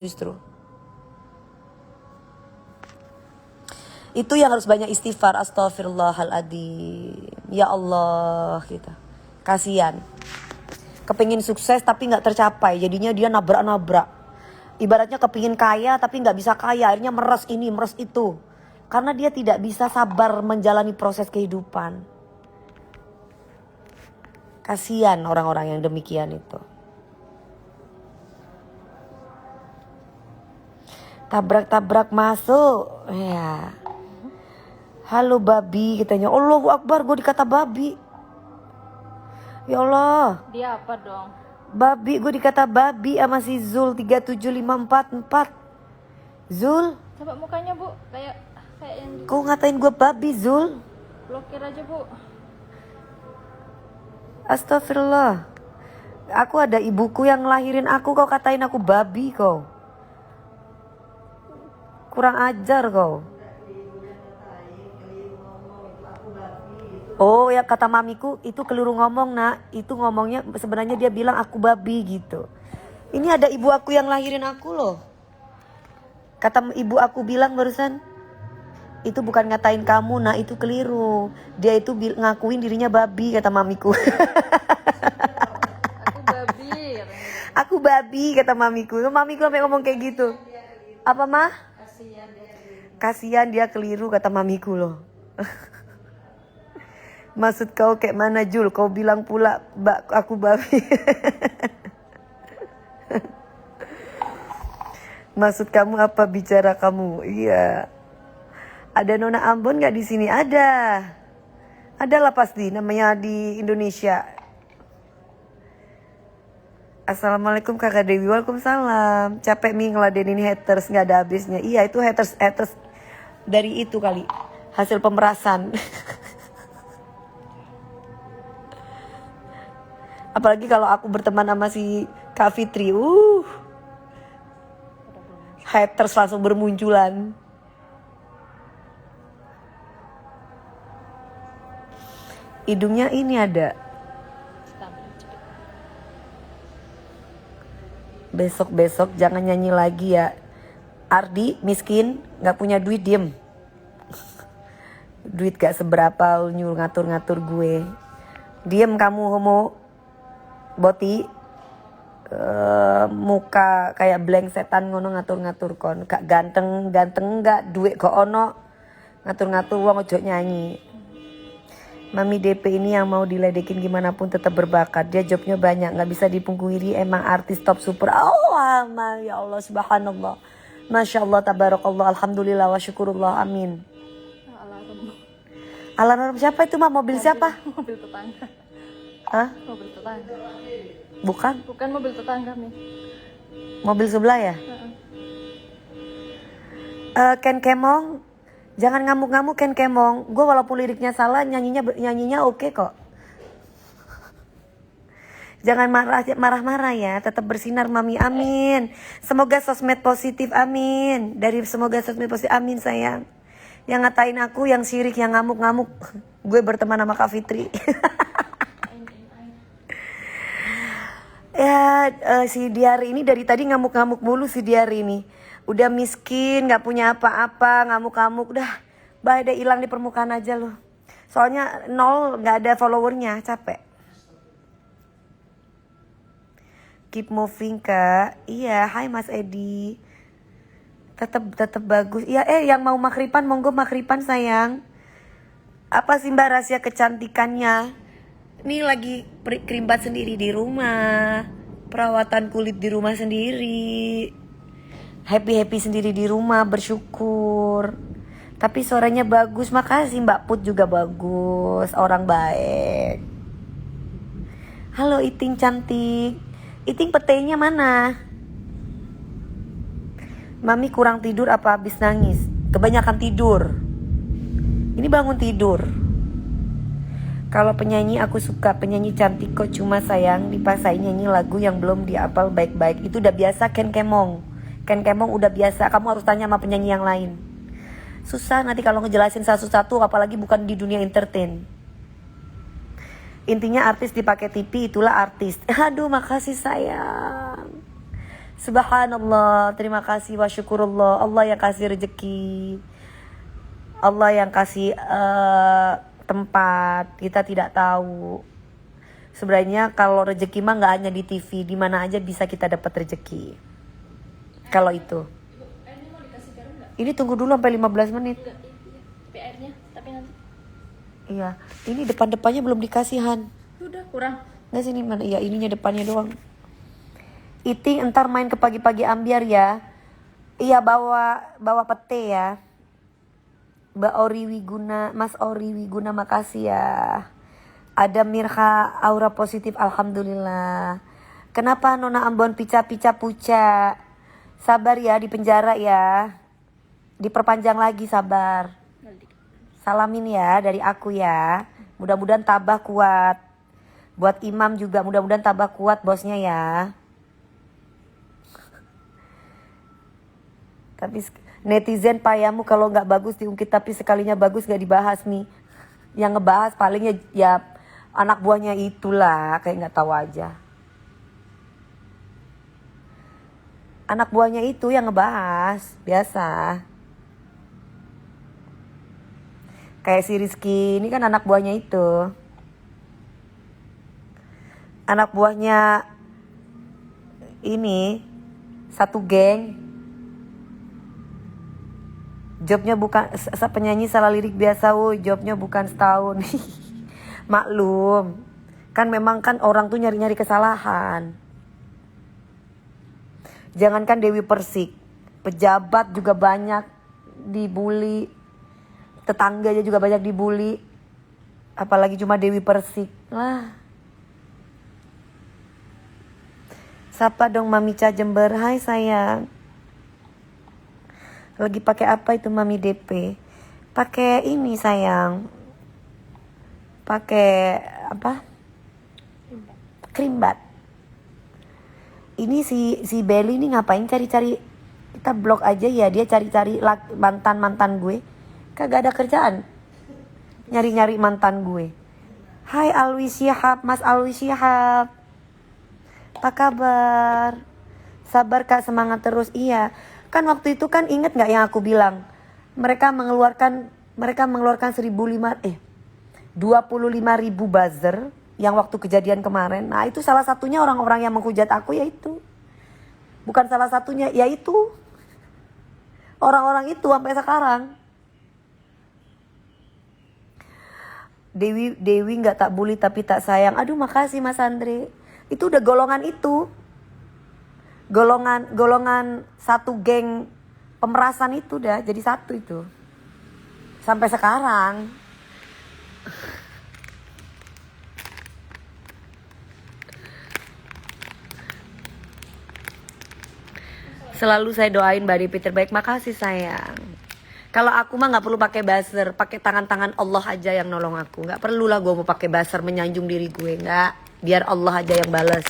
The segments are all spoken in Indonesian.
Justru itu yang harus banyak istighfar. Astaghfirullahaladzim, ya Allah, kita kasihan kepingin sukses tapi nggak tercapai, jadinya dia nabrak-nabrak. Ibaratnya kepingin kaya tapi nggak bisa kaya, akhirnya meres ini meres itu, karena dia tidak bisa sabar menjalani proses kehidupan. Kasihan orang-orang yang demikian itu. Tabrak-tabrak masuk ya. Halo babi katanya. Allahu Akbar, gue dikata babi. Ya Allah. Dia apa dong? Babi, gue dikata babi sama si Zul 37544. Zul, Coba mukanya bu, kayak yang kau ngatain gue babi Zul? blokir aja bu. Astagfirullah. Aku ada ibuku yang ngelahirin aku, kau katain aku babi kau. Kurang ajar kau. Oh ya, kata mamiku itu keliru ngomong nak. Itu ngomongnya sebenarnya dia bilang aku babi gitu. Ini ada ibu aku yang lahirin aku loh. Kata ibu aku bilang barusan, itu bukan ngatain kamu nak, itu keliru. Dia itu ngakuin dirinya babi kata mamiku. Aku babi. Aku babi kata mamiku. Mamiku sampai ngomong kayak gitu. Apa mah? Kasihan dia keliru kata mamiku loh. Maksud kau kayak mana Jul? Kau bilang pula aku babi. Maksud kamu apa bicara kamu? Iya. Ada Nona Ambon nggak di sini? Ada. Adalah pasti namanya di Indonesia. Assalamualaikum Kakak Dewi. Waalaikumsalam. Capek nih ngeladenin haters, nggak ada habisnya. Iya, itu haters dari itu kali. Hasil pemerasan. Apalagi kalau aku berteman sama si Kak Fitri. Haters langsung bermunculan. Hidungnya ini ada. Besok-besok jangan nyanyi lagi ya. Ardi miskin, gak punya duit, diem. Duit gak seberapa, nyuruh ngatur-ngatur gue. Diem kamu homo boti. Muka kayak blank setan ngono ngatur-ngatur kon. Gak ganteng gak, duit kok ono. Ngatur-ngatur wong ojo nyanyi. Mami DP ini yang mau diledekin gimana pun tetap berbakat. Dia jobnya banyak, gak bisa dipungkiri, emang artis top super. Oh amal, ya Allah subhanallah. Masya Allah, tabarakallah, alhamdulillah wa syukurullah, amin. Alarm siapa itu mah? Mobil siapa? Mobil tetangga. Hah? Mobil tetangga. Bukan? Bukan mobil tetangga nih. Mobil sebelah ya? Ken Kemong, jangan ngamuk-ngamuk Ken Kemong. Gue walaupun liriknya salah, nyanyinya oke kok. Jangan marah-marah ya, tetap bersinar mami, amin. Semoga sosmed positif, amin. Dari semoga sosmed positif, amin sayang. Yang ngatain aku, yang syirik, yang ngamuk-ngamuk, gue berteman sama Kak Fitri. Ya, si Diar ini dari tadi ngamuk-ngamuk mulu si Diar ini. Udah miskin, gak punya apa-apa, ngamuk-ngamuk. Udah, deh hilang di permukaan aja loh. Soalnya 0, gak ada followernya, capek. Keep moving kak. Iya, hai Mas Edi. Tetap bagus. Iya, yang mau makripan, monggo makripan sayang. Apa sih mbak rahasia kecantikannya? Ini lagi kerimbat sendiri di rumah, perawatan kulit di rumah sendiri, happy sendiri di rumah, bersyukur. Tapi suaranya bagus, makasih Mbak Put juga bagus, orang baik. Halo Iting cantik, Iting petainya mana? Mami kurang tidur apa habis nangis? Kebanyakan tidur. Ini bangun tidur. Kalau penyanyi aku suka, penyanyi cantik kok, cuma sayang dipaksain nyanyi lagu yang belum dihafal baik-baik. Itu udah biasa Ken Kemong. Ken Kemong udah biasa, kamu harus tanya sama penyanyi yang lain. Susah nanti kalau ngejelasin satu-satu, apalagi bukan di dunia entertain. Intinya artis dipakai TV itulah artis. Aduh makasih sayang. Subhanallah, terima kasih wa syukurullah. Allah yang kasih rezeki. Allah yang kasih tempat. Kita tidak tahu. Sebenarnya kalau rezeki mah nggak hanya di TV, di mana aja bisa kita dapat rezeki. Kalau itu. Airnya mau dikasih garam nggak? Ini tunggu dulu sampai 15 menit. Enggak, iya. Tapi airnya, tapi nanti. Iya, ini depan-depannya belum dikasihan. Udah kurang. Nggak sini mana? Iya, ininya depannya doang. Iting entar main ke pagi-pagi ambiar ya. Iya, bawa pete ya. Mbak Ori Wiguna, Mas Ori Wiguna, makasih ya. Ada Mirha aura positif, alhamdulillah. Kenapa Nona Ambon pica-pica puca? Sabar ya, di penjara ya. Diperpanjang lagi, sabar. Salamin ya dari aku ya. Mudah-mudahan tabah kuat. Buat Imam juga mudah-mudahan tabah kuat bosnya ya. Tapi netizen payamu kalau nggak bagus diungkit, tapi sekalinya bagus nggak dibahas nih. Yang ngebahas palingnya ya anak buahnya itulah, kayak nggak tahu aja. Anak buahnya itu yang ngebahas biasa. Kayak si Rizky ini kan anak buahnya itu. Anak buahnya ini satu geng. Jobnya bukan penyanyi salah lirik biasa, woy. Jobnya bukan setahun. Maklum. Kan memang kan orang tuh nyari-nyari kesalahan. Jangankan Dewi Persik, pejabat juga banyak dibully. Tetangganya juga banyak dibully. Apalagi cuma Dewi Persik. Lah. Sapa dong Mami Ca Jember. Hai sayang. Lagi pakai apa itu Mami DP? Pakai ini sayang. Pakai apa? Krimbat. Ini si Belly ini ngapain cari-cari? Kita blok aja ya, dia cari-cari mantan gue. Kagak ada kerjaan. Nyari-nyari mantan gue. Hai Alwi Syihab, Mas Alwi Syihab. Apa kabar? Sabar Kak, semangat terus. Iya. Kan waktu itu kan inget gak yang aku bilang? Mereka mengeluarkan 25.000 buzzer yang waktu kejadian kemarin. Nah itu salah satunya orang-orang yang menghujat aku yaitu. Bukan salah satunya, yaitu. Orang-orang itu sampai sekarang. Dewi gak tak bully tapi tak sayang. Aduh makasih Mas Andre. Itu udah golongan itu. Golongan satu geng pemerasan itu dah jadi satu itu sampai sekarang. Selalu saya doain Mbak Devi terbaik. Makasih sayang. Kalau aku mah nggak perlu pakai buzzer, pakai tangan Allah aja yang nolong aku. Nggak perlulah gue mau pakai buzzer menyanjung diri gue, nggak. Biar Allah aja yang balas.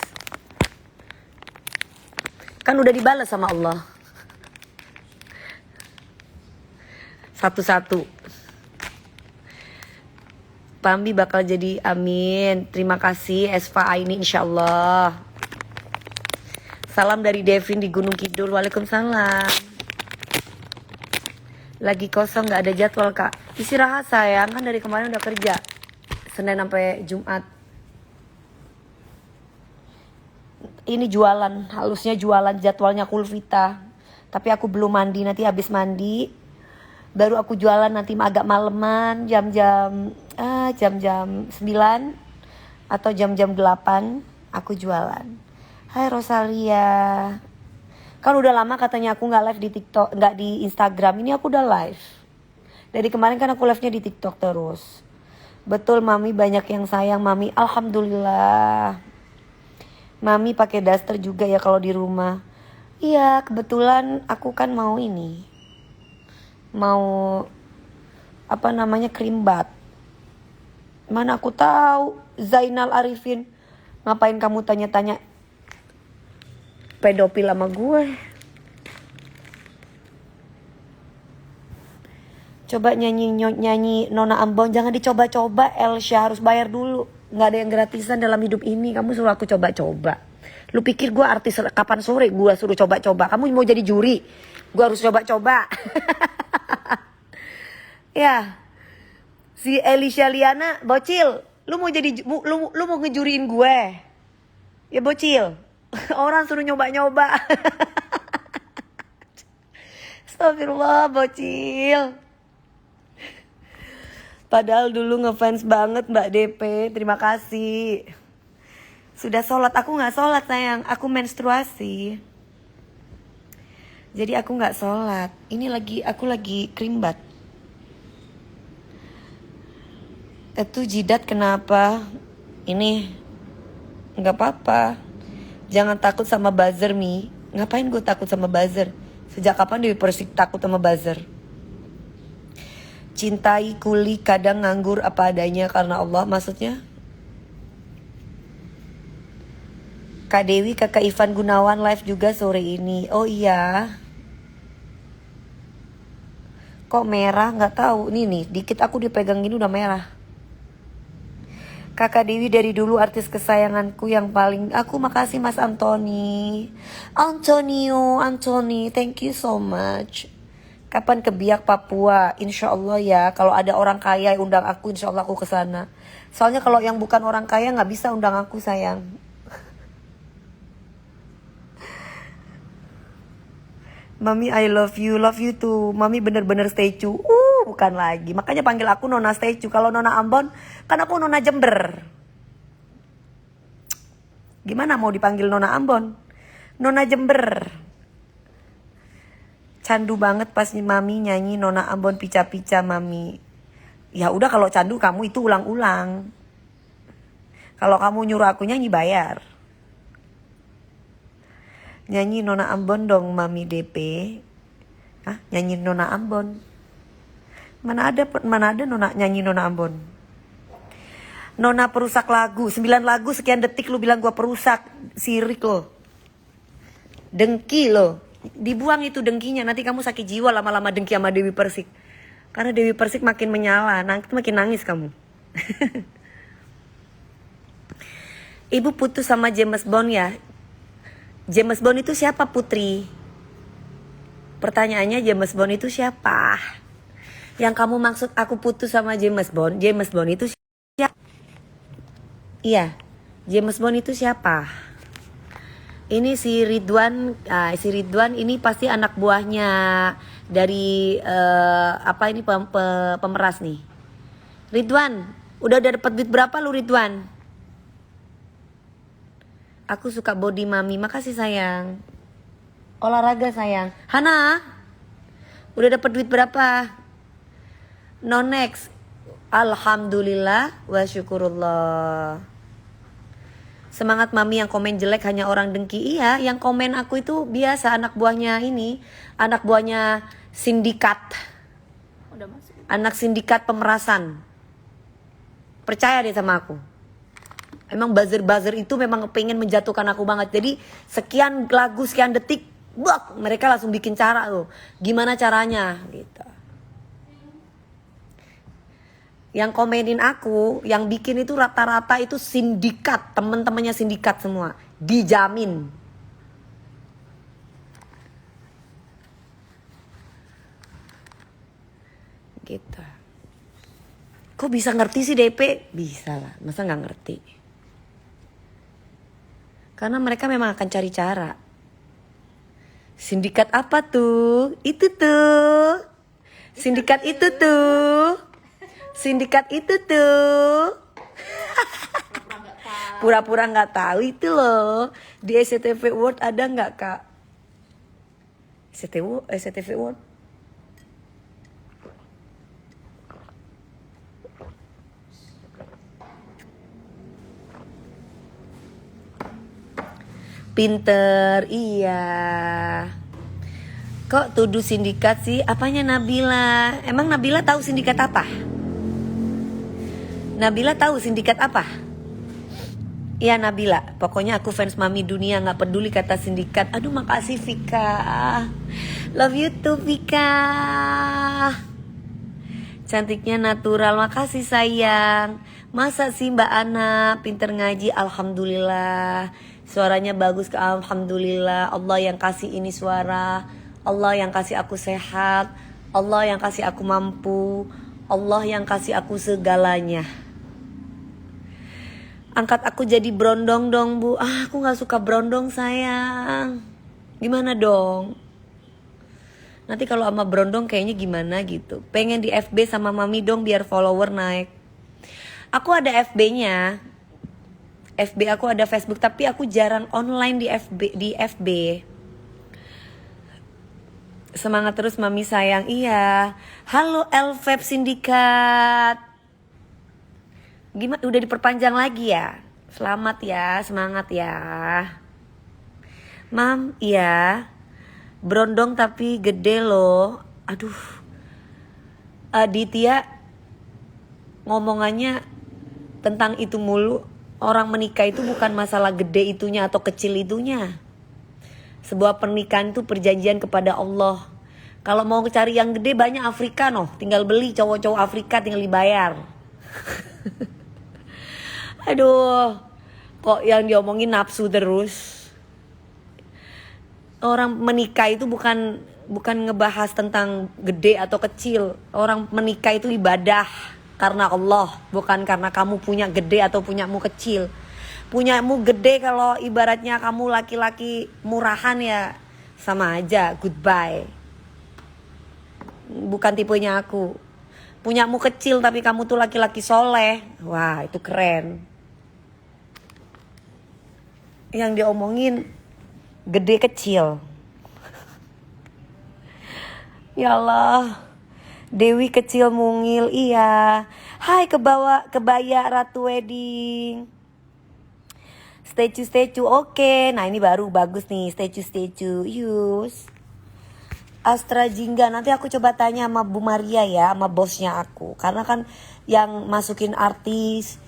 Kan udah dibalas sama Allah. Satu-satu. Pambi bakal jadi amin. Terima kasih Esfa Aini insyaallah. Salam dari Devin di Gunung Kidul. Waalaikumsalam. Lagi kosong gak ada jadwal Kak. Istirahat sayang, kan dari kemarin udah kerja. Senin sampai Jumat. Ini jualan, halusnya jualan, jadwalnya Kulvita. Tapi aku belum mandi, nanti habis mandi baru aku jualan, nanti agak maleman, jam-jam 9 atau jam-jam 8 aku jualan. Hai Rosalia. Kan udah lama katanya aku nggak live di TikTok, nggak di Instagram. Ini aku udah live. Dari kemarin kan aku live-nya di TikTok terus. Betul Mami, banyak yang sayang Mami. Alhamdulillah. Mami pakai daster juga ya kalau di rumah. Iya, kebetulan aku kan mau ini. Mau krim bat. Mana aku tahu Zainal Arifin. Ngapain kamu tanya-tanya pedofil sama gue? Coba nyanyi Nona Ambon, jangan dicoba-coba Elsha, harus bayar dulu. Nggak ada yang gratisan dalam hidup ini, kamu suruh aku coba-coba. Lu pikir gue artis kapan sore gue suruh coba-coba? Kamu mau jadi juri? Gue harus coba-coba. Ya, si Elisha Liana, bocil, lu mau jadi lu mau ngejuriin gue? Ya bocil, orang suruh nyoba-nyoba. Astagfirullah, bocil. Padahal dulu ngefans banget Mbak DP, terima kasih. Sudah sholat, aku gak sholat sayang, aku menstruasi. Jadi aku gak sholat, aku lagi krimbat. Itu jidat kenapa? Ini gak apa-apa. Jangan takut sama buzzer Mi. Ngapain gue takut sama buzzer? Sejak kapan Dewi Persik takut sama buzzer? Cintai kuli kadang nganggur apa adanya karena Allah, maksudnya? Kak Dewi, kakak Ivan Gunawan live juga sore ini. Oh iya. Kok merah? Nggak tahu. Nih, dikit aku dipegang gini udah merah. Kakak Dewi dari dulu artis kesayanganku yang paling. Aku makasih Mas Anthony. Anthony, thank you so much. Kapan ke Biak Papua? Insya Allah ya. Kalau ada orang kaya undang aku, insya Allah aku kesana. Soalnya kalau yang bukan orang kaya nggak bisa undang aku sayang. Mami I love you too. Mami bener-bener statue. Bukan lagi. Makanya panggil aku Nona statue. Kalau Nona Ambon, kan aku Nona Jember. Gimana mau dipanggil Nona Ambon? Nona Jember. Candu banget pas Mami nyanyi Nona Ambon pica-pica Mami. Ya udah kalau candu kamu itu ulang-ulang. Kalau kamu nyuruh aku nyanyi bayar. Nyanyi Nona Ambon dong Mami DP. Hah? Nyanyi Nona Ambon. Mana ada Nona nyanyi Nona Ambon. Nona perusak lagu. 9 lagu sekian detik lu bilang gua perusak. Sirik lo. Dengki lo. Dibuang itu dengkinya, nanti kamu sakit jiwa lama-lama dengki sama Dewi Persik. Karena Dewi Persik makin menyala, nanti makin nangis kamu. Ibu putus sama James Bond ya? James Bond itu siapa Putri? Pertanyaannya James Bond itu siapa? Yang kamu maksud aku putus sama James Bond itu siapa? Iya, James Bond itu siapa? Ini si Ridwan ini pasti anak buahnya dari pemeras nih. Ridwan, udah dapat duit berapa lu Ridwan? Aku suka body Mami, makasih sayang. Olahraga sayang. Hana, udah dapat duit berapa? Nonex, alhamdulillah wa syukurullah. Semangat Mami, yang komen jelek hanya orang dengki. Iya, yang komen aku itu biasa anak buahnya anak buahnya sindikat. Udah masuk. Anak sindikat pemerasan. Percaya deh sama aku. Emang buzzer itu memang pengen menjatuhkan aku banget. Jadi sekian lagu, sekian detik, mereka langsung bikin cara tuh. Gimana caranya gitu. Yang komenin aku, yang bikin itu rata-rata itu sindikat, temen-temennya sindikat semua, dijamin. Gitu. Kok bisa ngerti sih DP? Bisa lah, masa nggak ngerti? Karena mereka memang akan cari cara. Sindikat apa tuh? Itu tuh. Sindikat itu tuh. Sindikat itu tuh. Pura-pura nggak tahu itu loh. Di SCTV World ada nggak Kak? SCTV World. Pinter, iya. Kok tuduh sindikat sih? Apanya Nabila? Emang Nabila tahu sindikat apa? Nabila tahu sindikat apa? Iya Nabila, pokoknya aku fans Mami dunia, gak peduli kata sindikat. Aduh makasih Vika. Love you too Vika. Cantiknya natural, makasih sayang. Masa sih Mbak Ana, pinter ngaji, alhamdulillah. Suaranya bagus, alhamdulillah. Allah yang kasih ini suara, Allah yang kasih aku sehat, Allah yang kasih aku mampu, Allah yang kasih aku segalanya. Angkat aku jadi brondong dong bu. Aku gak suka brondong sayang. Gimana dong? Nanti kalau sama brondong kayaknya gimana gitu. Pengen di FB sama mami dong biar follower naik. Aku ada FB-nya. FB aku ada Facebook tapi aku jarang online di FB. Semangat terus mami sayang. Iya. Halo LVEP Sindikat. Gimana udah diperpanjang lagi ya? Selamat ya, semangat ya. Mam, iya. Brondong tapi gede loh. Aduh. Aditya ngomongannya tentang itu mulu. Orang menikah itu bukan masalah gede itunya atau kecil itunya. Sebuah pernikahan itu perjanjian kepada Allah. Kalau mau cari yang gede banyak Afrika noh. Tinggal beli cowok-cowok Afrika tinggal dibayar. Aduh. Kok yang diomongin nafsu terus. Orang menikah itu bukan ngebahas tentang gede atau kecil. Orang menikah itu ibadah karena Allah, bukan karena kamu punya gede atau punyamu kecil. Punyamu gede kalau ibaratnya kamu laki-laki murahan ya sama aja, goodbye. Bukan tipenya aku. Punyamu kecil tapi kamu tuh laki-laki soleh, wah itu keren. Yang diomongin gede kecil. Ya Allah. Dewi kecil mungil, iya. Hai kebaya Ratu Wedding. Statue, oke. Nah ini baru bagus nih, statue. Yus. Astra Jingga, nanti aku coba tanya sama Bu Maria ya, sama bosnya aku. Karena kan yang masukin artis,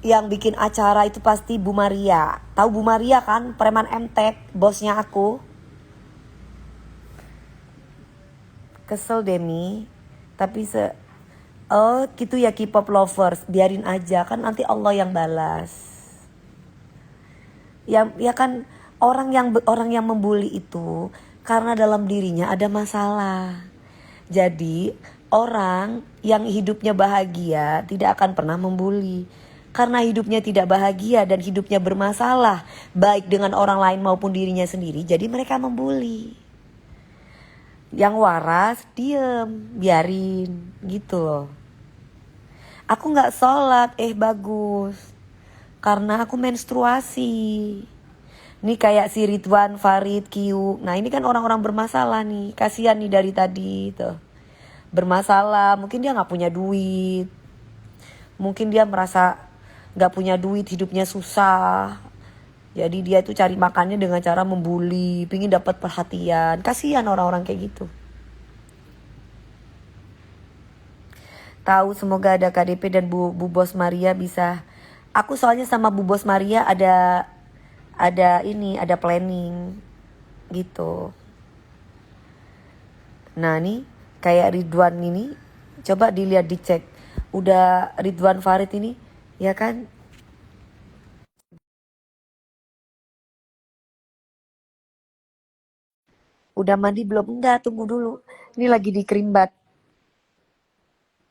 yang bikin acara itu pasti Bu Maria. Tahu Bu Maria kan, preman MTek, bosnya aku. Kesel Demi, tapi oh gitu ya K-pop lovers, biarin aja kan nanti Allah yang balas. Ya kan orang yang membuli itu karena dalam dirinya ada masalah. Jadi orang yang hidupnya bahagia tidak akan pernah membuli. Karena hidupnya tidak bahagia dan hidupnya bermasalah baik dengan orang lain maupun dirinya sendiri, jadi mereka membuli. Yang waras diem, biarin gitu loh. Aku gak sholat, bagus. Karena aku menstruasi. Ini kayak si Ridwan, Farid, Kiu. Nah ini kan orang-orang bermasalah nih. Kasihan nih dari tadi tuh. Bermasalah, mungkin dia gak punya duit. Mungkin dia merasa gak punya duit, hidupnya susah. Jadi dia tuh cari makannya dengan cara membuli, pingin dapat perhatian. Kasihan orang-orang kayak gitu. Tahu semoga ada KDP dan Bu Bos Maria bisa. Aku soalnya sama Bu Bos Maria ada planning gitu. Nah nih kayak Ridwan ini, coba dilihat dicek. Udah Ridwan Farid ini, ya kan? Udah mandi belum? Enggak, tunggu dulu. Ini lagi di Krimbat.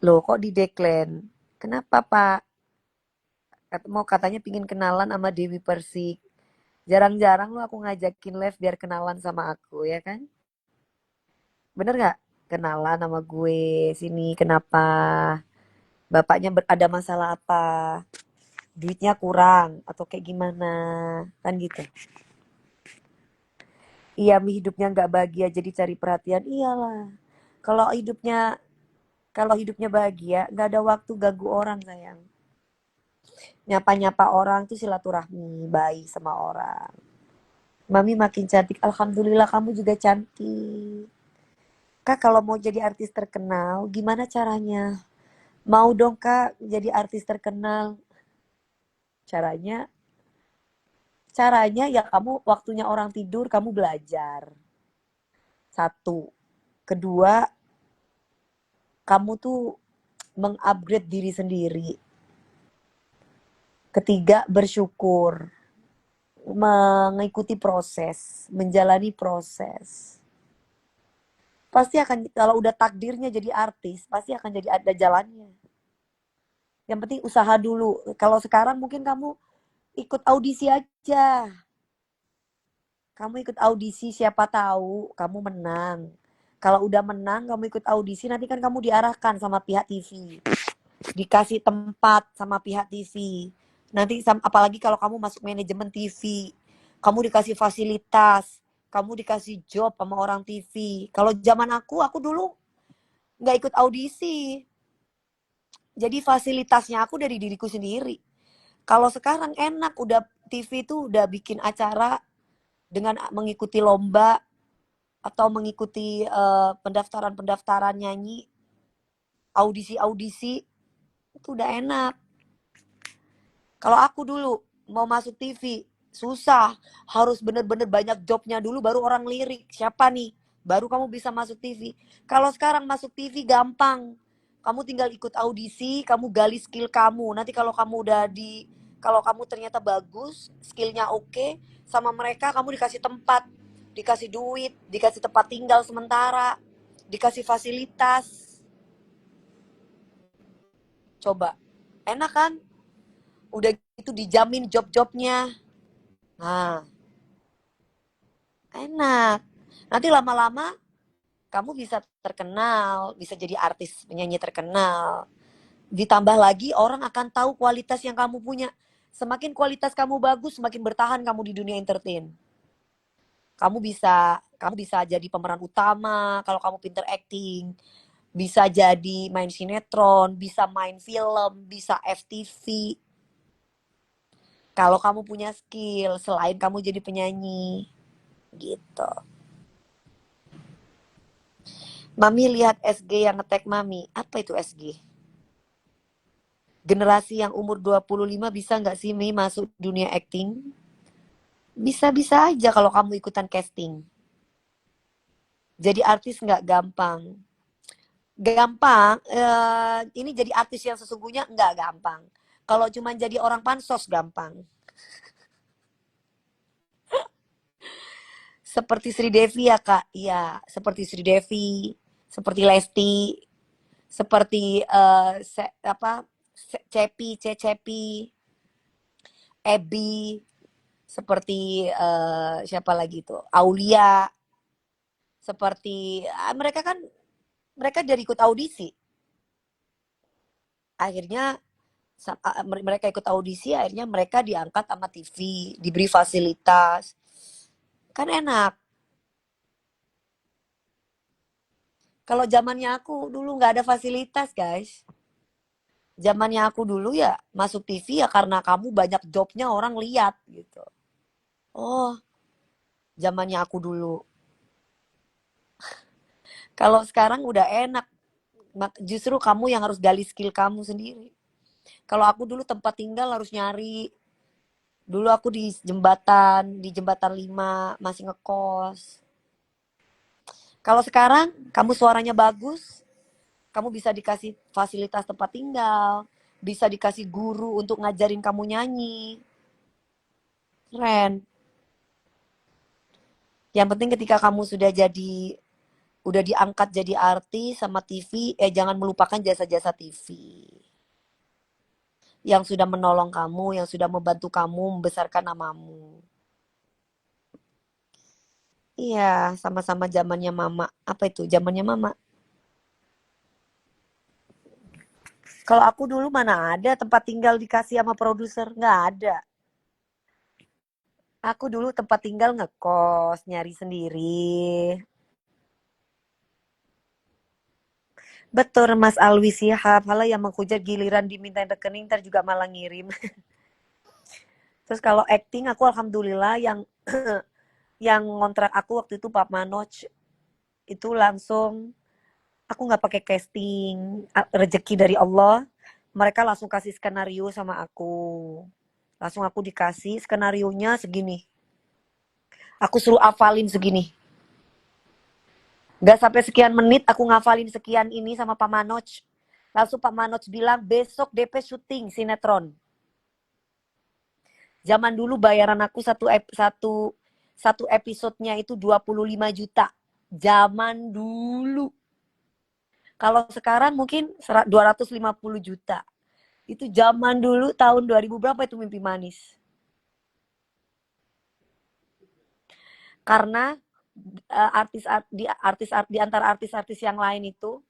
Loh kok di Deklen? Kenapa Pak? Mau katanya pingin kenalan sama Dewi Persik. Jarang-jarang lo aku ngajakin live biar kenalan sama aku ya kan? Bener gak? Kenalan sama gue sini kenapa? Bapaknya ada masalah apa? Duitnya kurang atau kayak gimana? Kan gitu. Iya hidupnya gak bahagia jadi cari perhatian. Iyalah. Kalau hidupnya bahagia gak ada waktu ganggu orang sayang. Nyapa-nyapa orang tuh silaturahmi, baik sama orang. Mami makin cantik, alhamdulillah kamu juga cantik. Kak kalau mau jadi artis terkenal, gimana caranya? Mau dong kak jadi artis terkenal. Caranya ya kamu waktunya orang tidur kamu belajar. Satu. Kedua, kamu tuh mengupgrade diri sendiri. Ketiga, bersyukur. mengikuti proses, menjalani proses. Pasti akan, kalau udah takdirnya jadi artis, pasti akan jadi ada jalannya. Yang penting usaha dulu. Kalau sekarang mungkin kamu ikut audisi aja. Kamu ikut audisi, siapa tahu kamu menang. Kalau udah menang, kamu ikut audisi, nanti kan kamu diarahkan sama pihak TV. Dikasih tempat sama pihak TV. Nanti apalagi kalau kamu masuk manajemen TV, kamu dikasih fasilitas, kamu dikasih job sama orang TV. Kalau zaman aku dulu nggak ikut audisi. Jadi fasilitasnya aku dari diriku sendiri. Kalau sekarang enak, udah TV itu udah bikin acara dengan mengikuti lomba atau mengikuti pendaftaran-pendaftaran nyanyi, audisi-audisi, itu udah enak. Kalau aku dulu mau masuk TV, susah. Harus bener-bener banyak jobnya dulu baru orang lirik. Siapa nih? Baru kamu bisa masuk TV. Kalau sekarang masuk TV gampang. Kamu tinggal ikut audisi, kamu gali skill kamu. Nanti kalau kamu ternyata bagus, skillnya oke, sama mereka kamu dikasih tempat, dikasih duit, dikasih tempat tinggal sementara, dikasih fasilitas. Coba, enak kan? Udah gitu dijamin job-jobnya. Nah, enak. Nanti lama-lama kamu bisa terkenal, bisa jadi artis penyanyi terkenal. Ditambah lagi orang akan tahu kualitas yang kamu punya. Semakin kualitas kamu bagus, semakin bertahan kamu di dunia entertain. Kamu bisa jadi pemeran utama kalau kamu pinter acting, bisa jadi main sinetron, bisa main film, bisa FTV. Kalau kamu punya skill selain kamu jadi penyanyi, gitu. Mami lihat SG yang nge-tag Mami. Apa itu SG? Generasi yang umur 25 bisa nggak sih Mi masuk dunia acting? Bisa-bisa aja kalau kamu ikutan casting. Jadi artis nggak gampang. Gampang, ini jadi artis yang sesungguhnya nggak gampang. Kalau cuma jadi orang pansos gampang. Seperti Sri Devi ya Kak, iya. Seperti Sri Devi, seperti Lesti, seperti Cepi, Ebi, seperti siapa lagi tuh, Aulia, seperti mereka dari ikut audisi. Akhirnya mereka ikut audisi, akhirnya mereka diangkat sama TV, diberi fasilitas. Kan enak. Kalau zamannya aku dulu nggak ada fasilitas, guys. Zamannya aku dulu ya masuk TV ya karena kamu banyak jobnya orang lihat gitu. Oh, zamannya aku dulu. Kalau sekarang udah enak. Justru kamu yang harus gali skill kamu sendiri. Kalau aku dulu tempat tinggal harus nyari. Dulu aku di jembatan 5 masih ngekos. Kalau sekarang kamu suaranya bagus, kamu bisa dikasih fasilitas tempat tinggal, bisa dikasih guru untuk ngajarin kamu nyanyi. Keren. Yang penting ketika kamu udah diangkat jadi artis sama TV, jangan melupakan jasa-jasa TV. Yang sudah menolong kamu, yang sudah membantu kamu membesarkan namamu. Iya, sama-sama zamannya Mama. Apa itu? Zamannya Mama. Kalau aku dulu mana ada tempat tinggal dikasih sama produser, nggak ada. Aku dulu tempat tinggal ngekos, nyari sendiri. Betul Mas Alwi Sihab, malah yang menghujat giliran dimintain rekening ntar juga malah ngirim. Terus kalau acting aku alhamdulillah yang yang ngontrak aku waktu itu Pak Manoj itu langsung aku nggak pakai casting, rezeki dari Allah. Mereka langsung kasih skenario sama aku. Langsung aku dikasih skenarionya segini. Aku suruh hafalin segini. Gak sampai sekian menit aku ngafalin sekian ini sama Pak Manoj. Langsung Pak Manoj bilang besok DP syuting sinetron. Zaman dulu bayaran aku satu episodenya itu 25 juta. Zaman dulu. Kalau sekarang mungkin 250 juta. Itu zaman dulu tahun 2000 berapa itu Mimpi Manis. Karena di antara artis-artis yang lain itu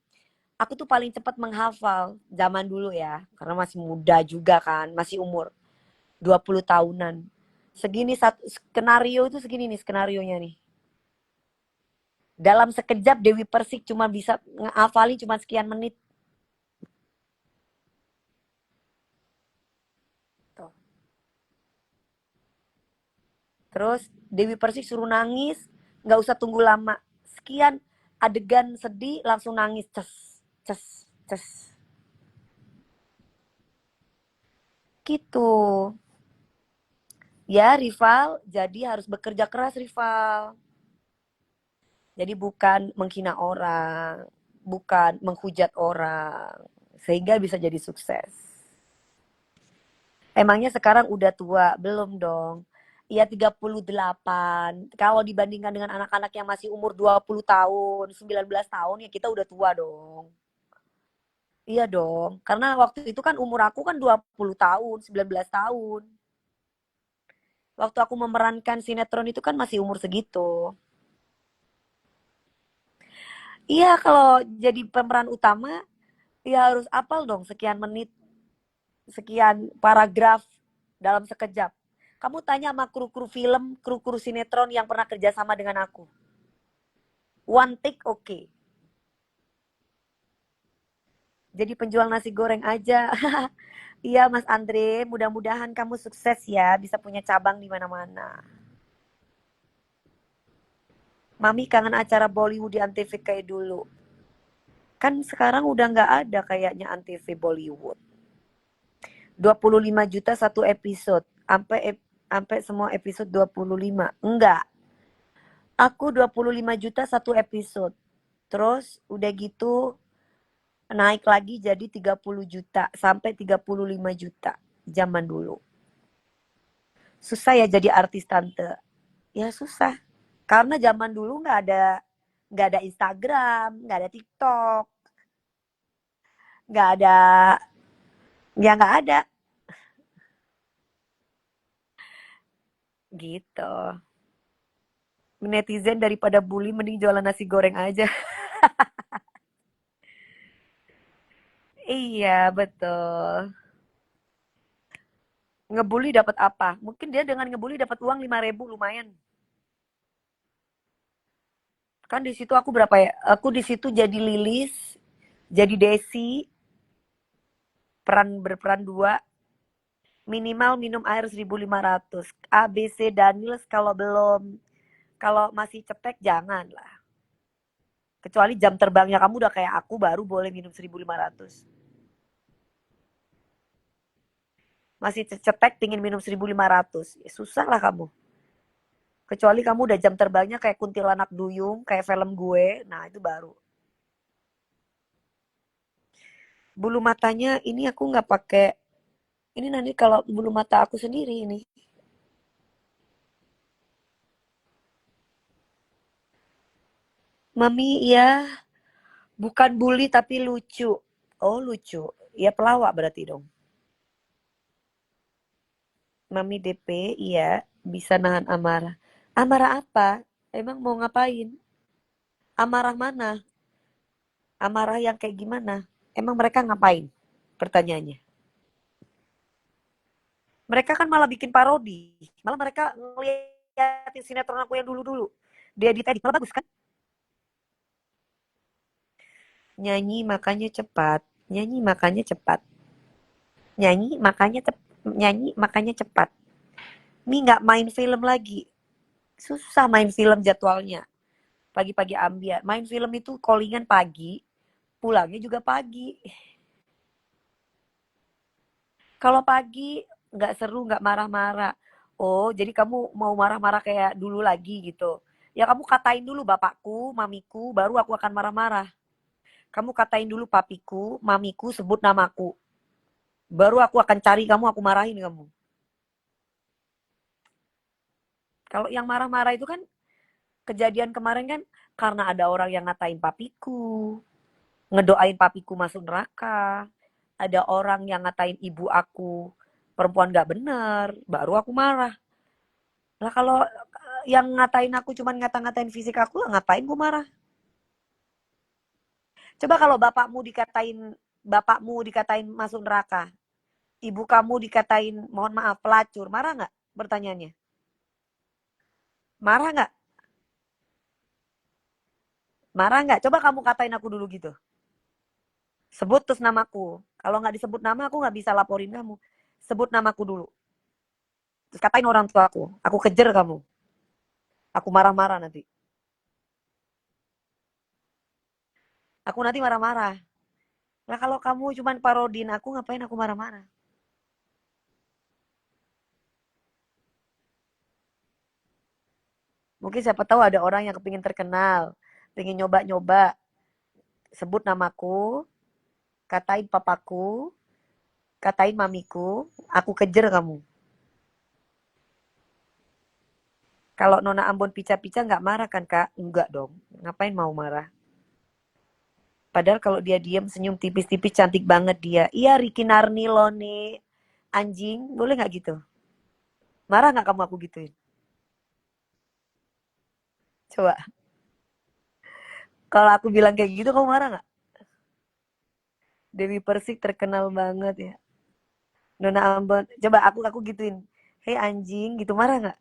aku tuh paling cepat menghafal zaman dulu ya, karena masih muda juga kan, masih umur 20 tahunan. Segini satu skenario itu segini nih skenarionya nih. Dalam sekejap Dewi Persik cuma bisa ngafalin cuma sekian menit. Tuh. Terus Dewi Persik suruh nangis, nggak usah tunggu lama. Sekian adegan sedih langsung nangis, ces, ces, ces. Gitu. Ya, rival, jadi harus bekerja keras rival. Jadi bukan menghina orang, bukan menghujat orang, sehingga bisa jadi sukses. Emangnya sekarang udah tua? Belum dong. Iya 38. Kalau dibandingkan dengan anak-anak yang masih umur 20 tahun, 19 tahun, ya kita udah tua dong. Iya dong. Karena waktu itu kan umur aku kan 20 tahun, 19 tahun. Waktu aku memerankan sinetron itu kan masih umur segitu. Iya, kalau jadi pemeran utama, ya harus apal dong sekian menit, sekian paragraf dalam sekejap. Kamu tanya sama kru-kru film, kru-kru sinetron yang pernah kerjasama dengan aku. One take oke. Okay. Jadi penjual nasi goreng aja. Iya Mas Andre, mudah-mudahan kamu sukses ya, bisa punya cabang di mana-mana. Mami kangen acara Bollywood di Antv kayak dulu. Kan sekarang udah nggak ada kayaknya Antv Bollywood. 25 juta satu episode. Sampai semua episode 25. Enggak. Aku 25 juta satu episode. Terus udah gitu naik lagi jadi 30 juta sampai 35 juta zaman dulu. Susah ya jadi artis tante. Ya susah. Karena zaman dulu nggak ada Instagram, nggak ada TikTok, nggak ada ya nggak ada gitu. Netizen daripada bully mending jualan nasi goreng aja. Iya betul. Ngebully dapat apa? Mungkin dia dengan ngebully dapat uang 5.000 lumayan. Kan di situ aku berapa ya? Aku di situ jadi Lilis, jadi Desi, berperan dua, minimal minum air 1.500. ABC Daniels kalau masih cetek jangan lah. Kecuali jam terbangnya kamu udah kayak aku baru boleh minum 1.500. Masih cetek pingin minum 1.500. Ya, susah lah kamu. Kecuali kamu udah jam terbangnya kayak kuntilanak duyung, kayak film gue. Nah, itu baru. Bulu matanya ini aku nggak pakai. Ini nanti kalau bulu mata aku sendiri ini. Mami, ya bukan bully tapi lucu. Oh, lucu. Ya pelawak berarti dong. Mami DP, iya, bisa nahan amarah. Amarah apa? Emang mau ngapain? Amarah mana? Amarah yang kayak gimana? Emang mereka ngapain? Pertanyaannya. Mereka kan malah bikin parodi. Malah mereka ngeliatin sinetron aku yang dulu-dulu. Dia edit malah bagus kan? Nyanyi makanya cepat. Nyanyi makanya cepat. Nyanyi makanya nyanyi makanya cepat. Mi nggak main film lagi. Susah main film jadwalnya. Pagi-pagi ambiar. Main film itu callingan pagi, pulangnya juga pagi. Kalau pagi nggak seru, nggak marah-marah. Oh, jadi kamu mau marah-marah kayak dulu lagi gitu. Ya kamu katain dulu bapakku, mamiku, baru aku akan marah-marah. Kamu katain dulu papiku, mamiku, sebut namaku. Baru aku akan cari kamu, aku marahin kamu. Kalau yang marah-marah itu kan kejadian kemarin kan karena ada orang yang ngatain papiku, ngedoain papiku masuk neraka, ada orang yang ngatain ibu aku perempuan gak bener, baru aku marah. Lah kalau yang ngatain aku cuman ngata-ngatain fisik aku, lah ngapain gue marah? Coba kalau bapakmu dikatain masuk neraka, ibu kamu dikatain mohon maaf pelacur, marah nggak? Pertanyaannya, marah nggak? Marah nggak? Coba kamu katain aku dulu gitu. Sebut terus namaku. Kalau nggak disebut nama, aku nggak bisa laporin kamu. Sebut namaku dulu. Terus katain orang tua aku. Aku kejar kamu. Aku marah-marah nanti. Aku nanti marah-marah. Nah kalau kamu cuman parodin aku, ngapain aku marah-marah? Mungkin siapa tahu ada orang yang kepingin terkenal. Pengen nyoba-nyoba. Sebut namaku. Katain papaku. Katain mamiku. Aku kejar kamu. Kalau Nona Ambon pica-pica nggak marah kan kak? Enggak dong. Ngapain mau marah? Padahal kalau dia diem senyum tipis-tipis cantik banget dia. Iya Ricky Narnilo nih. Anjing, boleh nggak gitu? Marah nggak kamu aku gituin? Coba. Kalau aku bilang kayak gitu kamu marah nggak? Dewi Persik terkenal banget ya. Nona Ambon. Coba aku gituin. Hei anjing gitu marah nggak?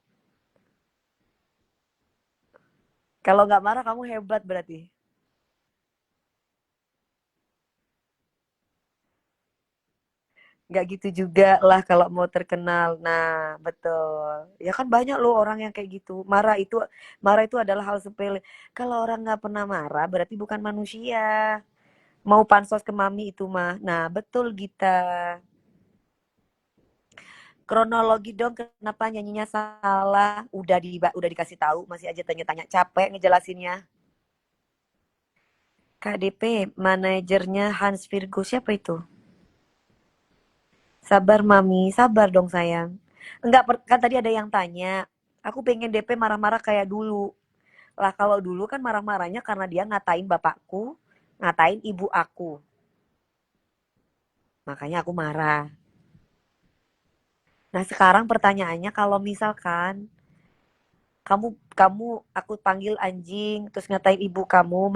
Kalau nggak marah kamu hebat berarti. Nggak gitu juga lah kalau mau terkenal. Nah, betul. Ya kan banyak loh orang yang kayak gitu. Marah itu adalah hal sepele. Kalau orang nggak pernah marah berarti bukan manusia. Mau pansos ke mami itu mah. Nah, betul Gita. Kronologi dong kenapa nyanyinya salah. Udah dikasih tahu, masih aja tanya-tanya. Capek ngejelasinnya. KDP, manajernya Hans Virgo siapa itu? Sabar Mami, sabar dong sayang. Enggak, kan tadi ada yang tanya. Aku pengen DP marah-marah kayak dulu. Lah kalau dulu kan marah-marahnya karena dia ngatain bapakku, ngatain ibu aku. Makanya aku marah. Nah sekarang pertanyaannya kalau misalkan kamu kamu aku panggil anjing terus ngatain ibu kamu,